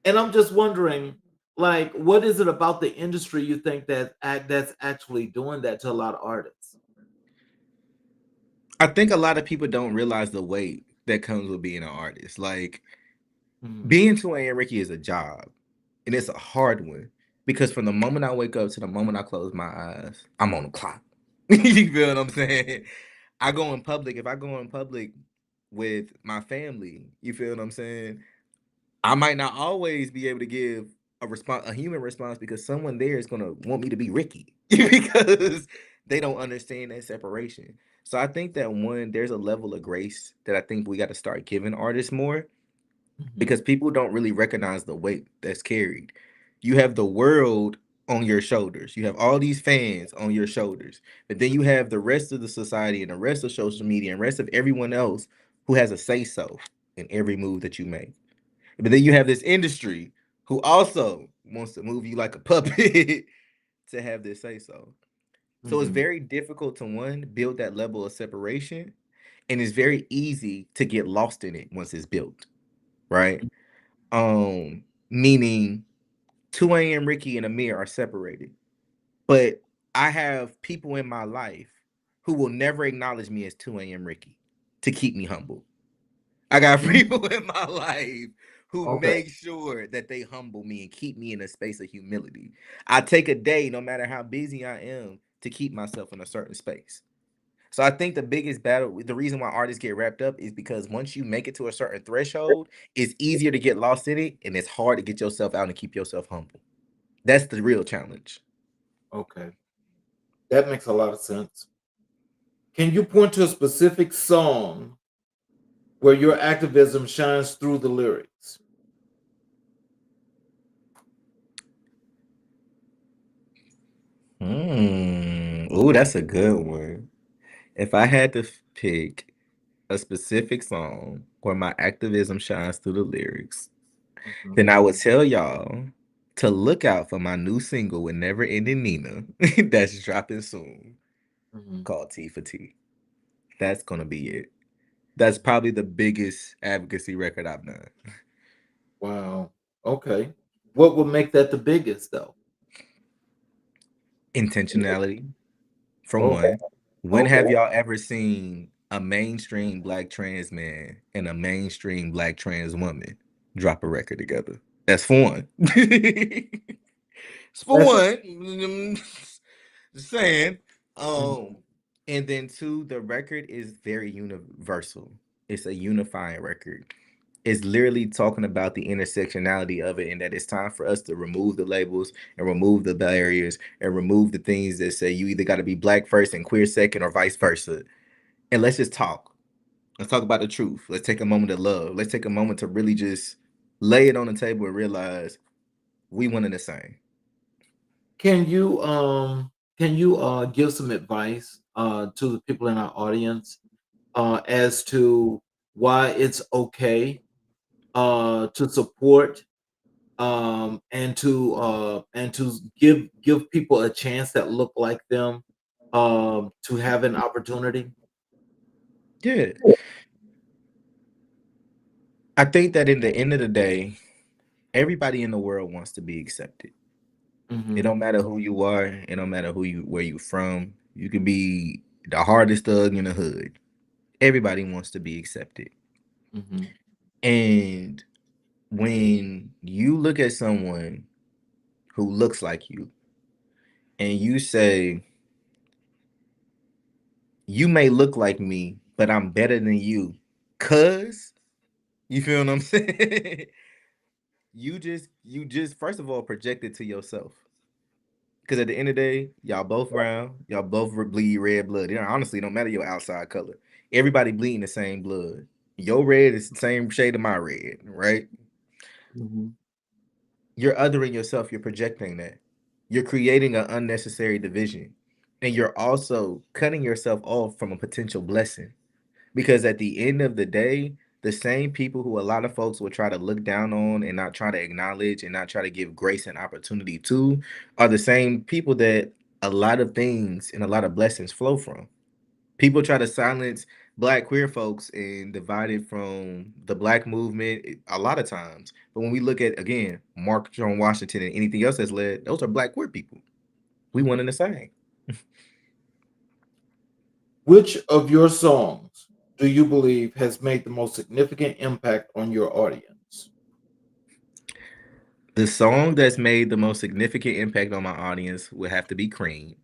And I'm just wondering, like, what is it about the industry you think that's actually doing that to a lot of artists? I think a lot of people don't realize the weight that comes with being an artist. Like Mhm. being 2A and Ricky is a job, and it's a hard one because from the moment I wake up to the moment I close my eyes, I'm on the clock. You feel what I'm saying? I go in public. If I go in public with my family, you feel what I'm saying? I might not always be able to give a human response, because someone there is gonna want me to be Ricky because they don't understand that separation. So I think that one, there's a level of grace that I think we got to start giving artists more, Mhm. because people don't really recognize the weight that's carried. You have the world on your shoulders. You have all these fans on your shoulders. But then you have the rest of the society and the rest of social media and rest of everyone else who has a say so in every move that you make. But then you have this industry who also wants to move you like a puppet to have this say so. So it's Mhm. very difficult to one build that level of separation, and it's very easy to get lost in it once it's built, right? Meaning 2 a.m. Ricky and Amir are separated, but I have people in my life who will never acknowledge me as 2 a.m. Ricky to keep me humble. I got Mm. people in my life who Okay. make sure that they humble me and keep me in a space of humility. I take a day, no matter how busy I am, to keep myself in a certain space. So I think the biggest battle, the reason why artists get wrapped up is because once you make it to a certain threshold, it's easier to get lost in it, and it's hard to get yourself out and keep yourself humble. That's the real challenge. Okay. That makes a lot of sense. Can you point to a specific song where your activism shines through the lyrics? Ooh, that's a good one. If I had to pick a specific song where my activism shines through the lyrics, Mhm. then I would tell y'all to look out for my new single with Never Ending Nina that's dropping soon, Mhm. called T for T. That's gonna be it. That's probably the biggest advocacy record I've done. Wow. Okay. What would make that the biggest though? Intentionality, for Oh, one. When okay. have y'all ever seen a mainstream black trans man and a mainstream black trans woman drop a record together? That's for one. It's for That's one. Just saying. mhm. Um, and then two, the record is very universal. It's a unifying record. It's literally talking about the intersectionality of it, and that it's time for us to remove the labels and remove the barriers and remove the things that say you either got to be black first and queer second or vice versa. And let's just talk. Let's talk about the truth. Let's take a moment to love. Let's take a moment to really just lay it on the table and realize we one and the same. Can you give some advice to the people in our audience as to why it's okay to support and to give people a chance that look like them to have an opportunity? Yeah. I think that in the end of the day, everybody in the world wants to be accepted. It Mm-hmm. don't matter who you are. It don't matter where you from. You can be the hardest thug in the hood. Everybody wants to be accepted. Mm-hmm. And when you look at someone who looks like you and you say, you may look like me, but I'm better than you, cuz you feel what I'm saying? You just first of all project it to yourself. Because at the end of the day, y'all both brown, y'all both bleed red blood. It honestly don't matter your outside color. Everybody bleeding the same blood. Your red is the same shade of my red, right? Mm-hmm. You're othering yourself, you're projecting that. You're creating an unnecessary division. And you're also cutting yourself off from a potential blessing. Because at the end of the day, the same people who a lot of folks will try to look down on and not try to acknowledge and not try to give grace and opportunity to are the same people that a lot of things and a lot of blessings flow from. People try to silence black queer folks and divide it from the black movement a lot of times. But when we look at, again, Mark John Washington and anything else that's led, those are black queer people. We Mm-hmm. one and the same. Which of your songs do you believe has made the most significant impact on your audience? The song that's made the most significant impact on my audience would have to be Cream.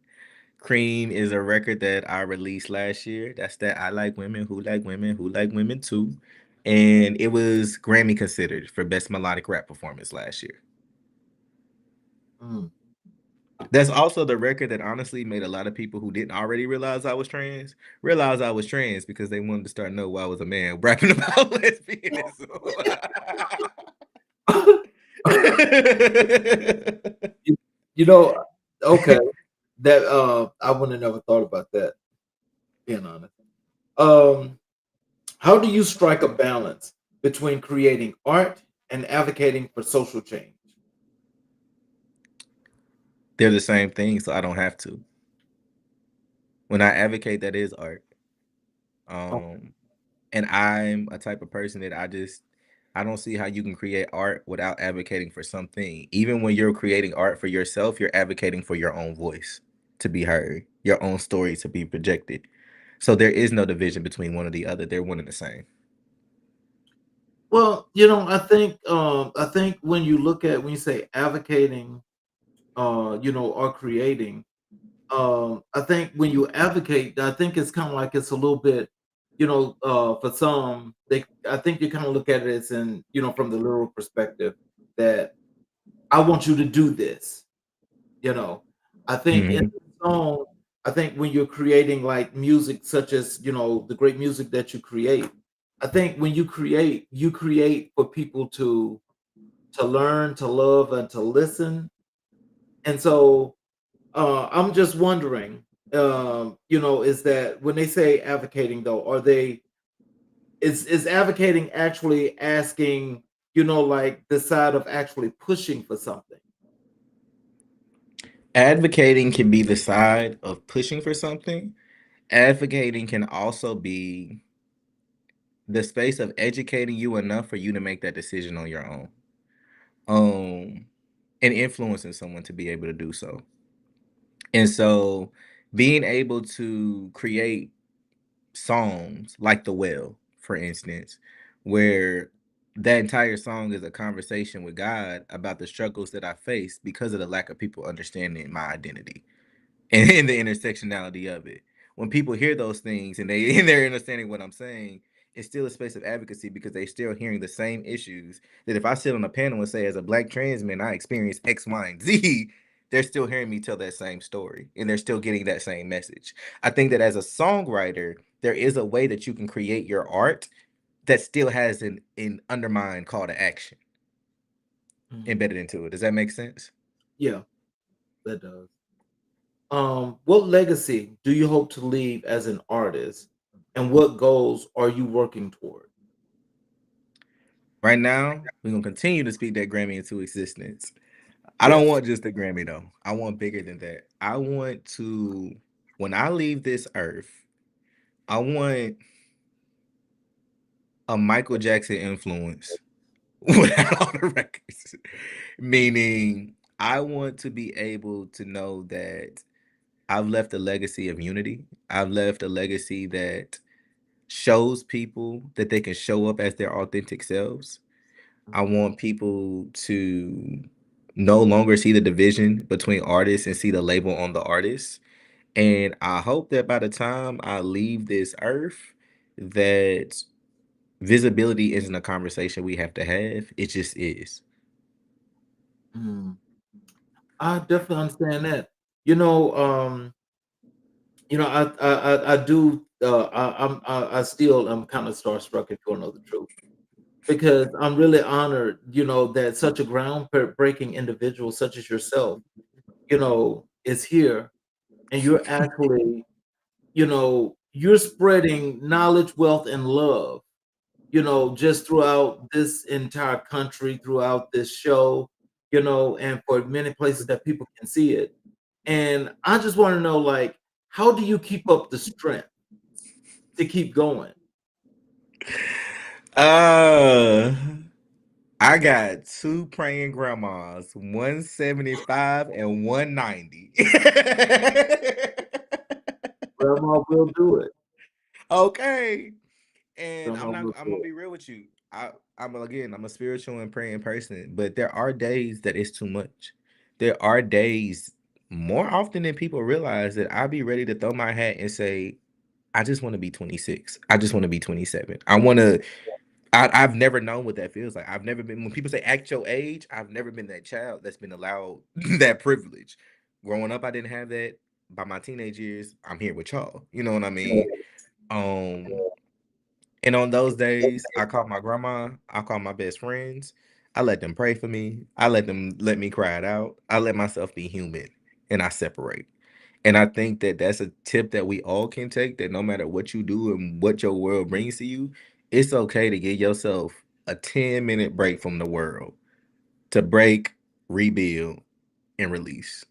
Cream is a record that I released last year. That's that I like women who like women who like women too. And it was Grammy considered for best melodic rap performance last year. Mm. That's also the record that honestly made a lot of people who didn't already realize I was trans because they wanted to start know why I was a man rapping about lesbianism. you, you know, okay, that I wouldn't have never thought about that, being honest. Um, how do you strike a balance between creating art and advocating for social change? They're the same thing, so I don't have to. When I advocate, that is art. Oh, Um, and I'm a type of person that I don't see how you can create art without advocating for something. Even when you're creating art for yourself, you're advocating for your own voice to be heard, your own story to be projected. So there is no division between one or the other. They're one and the same. well, I think when you look at when you say advocating, or creating, I think when you advocate, I think it's kind of like it's a little bit, for some, I think you kind of look at it as in, from the literal perspective that I want you to do this. You know, I think in Mhm. the song, I think when you're creating like music, such as the great music that you create, I think when you create for people to learn, to love, and to listen. And so I'm just wondering, is that when they say advocating though, are they is advocating actually asking, like the side of actually pushing for something? Advocating can be the side of pushing for something. Advocating can also be the space of educating you enough for you to make that decision on your own. Um, and influencing someone to be able to do so. And so being able to create songs like The Well, for instance, where that entire song is a conversation with God about the struggles that I face because of the lack of people understanding my identity and the intersectionality of it. When people hear those things and they and they're understanding what I'm saying, it's still a space of advocacy because they're still hearing the same issues that if I sit on a panel and say, as a black trans man, I experience X, Y, and Z, they're still hearing me tell that same story and they're still getting that same message. I think that as a songwriter, there is a way that you can create your art that still has an undermined call to action Mhm. embedded into it. Does that make sense? Yeah, that does. What legacy do you hope to leave as an artist, and what goals are you working toward? Right now, we're gonna continue to speak that Grammy into existence. I don't Yes. want just a Grammy though. I want bigger than that. I want to, when I leave this earth, I want a Michael Jackson influence without all the records. Meaning, I want to be able to know that I've left a legacy of unity. I've left a legacy that shows people that they can show up as their authentic selves. I want people to no longer see the division between artists and see the label on the artist. And I hope that by the time I leave this earth, that visibility isn't a conversation we have to have. It just is. Mm. I definitely understand that. You know, I do. I still am kind of starstruck, if you want to know the truth, because I'm really honored. That such a groundbreaking individual such as yourself, is here, and you're spreading knowledge, wealth, and love. Just throughout this entire country, throughout this show, and for many places that people can see it. And I just want to know, like, how do you keep up the strength to keep going? Uh, I got two praying grandmas, 175 and 190. Grandma will do it. Okay. And Grandma will I'm do gonna it. be real with you. I'm a spiritual and praying person, but there are days that it's too much. There are days more often than people realize that I'll be ready to throw my hat and say, I just want to be 26. I just want to be 27. I've never known what that feels like. I've never been, when people say act your age, I've never been that child that's been allowed that privilege. Growing up, I didn't have that. By my teenage years, I'm here with y'all. You know what I mean? Um, and on those days, I call my grandma, I call my best friends, I let them pray for me, I let them let me cry it out, I let myself be human, and I separate. And I think that that's a tip that we all can take, that no matter what you do and what your world brings to you, it's okay to give yourself a 10-minute break from the world to break, rebuild, and release.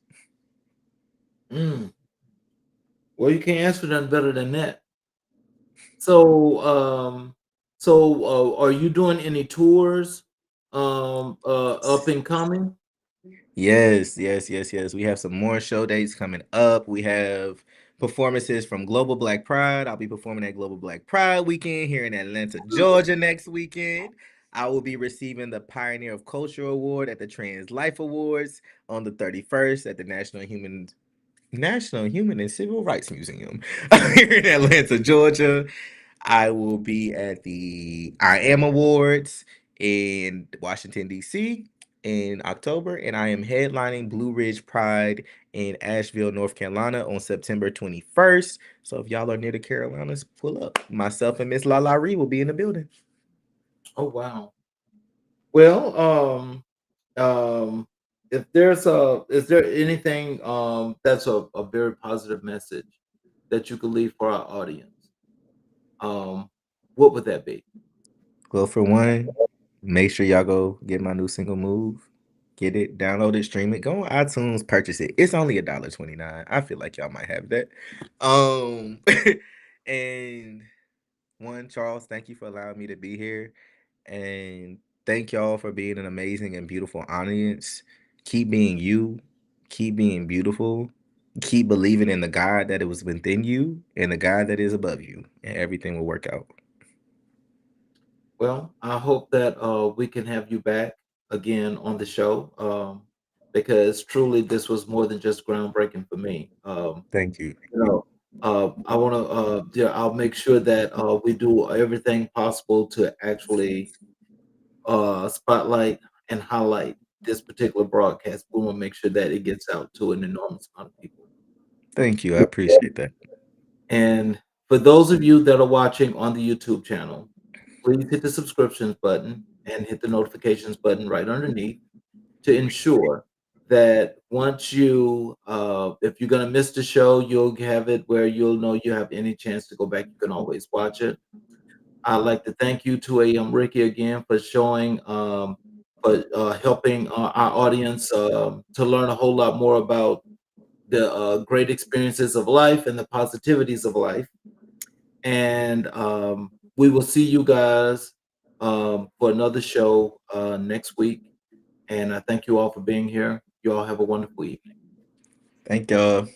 Mm. Well, you can't answer nothing better than that. So, are you doing any tours, up and coming? Yes, yes, yes, yes. We have some more show dates coming up. We have performances from Global Black Pride. I'll be performing at Global Black Pride weekend here in Atlanta, Georgia next weekend. I will be receiving the Pioneer of Culture Award at the Trans Life Awards on the 31st at the National Human and Civil Rights Museum here in Atlanta, Georgia. I will be at the I Am Awards in Washington, D.C. in October, and I am headlining Blue Ridge Pride in Asheville, North Carolina on September 21st. So if y'all are near the Carolinas, pull up. Myself and Miss Lala Ree will be in the building. Oh wow. Well, um, if is there anything that's a very positive message that you could leave for our audience? Um, what would that be? Well, for one, make sure y'all go get my new single Move. Get it, download it, stream it, go on iTunes, purchase it. It's only $1.29. I feel like y'all might have that. Um and one, Charles, thank you for allowing me to be here. And thank y'all for being an amazing and beautiful audience. Keep being you, keep being beautiful, keep believing in the God that it was within you and the God that is above you, and everything will work out. Well, I hope that we can have you back again on the show, because truly this was more than just groundbreaking for me. Thank you. You know, I want to. Yeah, I'll make sure that we do everything possible to actually spotlight and highlight this particular broadcast. We want to make sure that it gets out to an enormous amount of people. Thank you. I appreciate that. And for those of you that are watching on the YouTube channel, please hit the subscriptions button and hit the notifications button right underneath to ensure that once if you're going to miss the show, you'll have it where you'll know you have any chance to go back. You can always watch it. I'd like to thank you to Ricky again for for helping our audience to learn a whole lot more about the great experiences of life and the positivities of life. And We will see you guys for another show next week. And I thank you all for being here. You all have a wonderful evening. Thank y'all.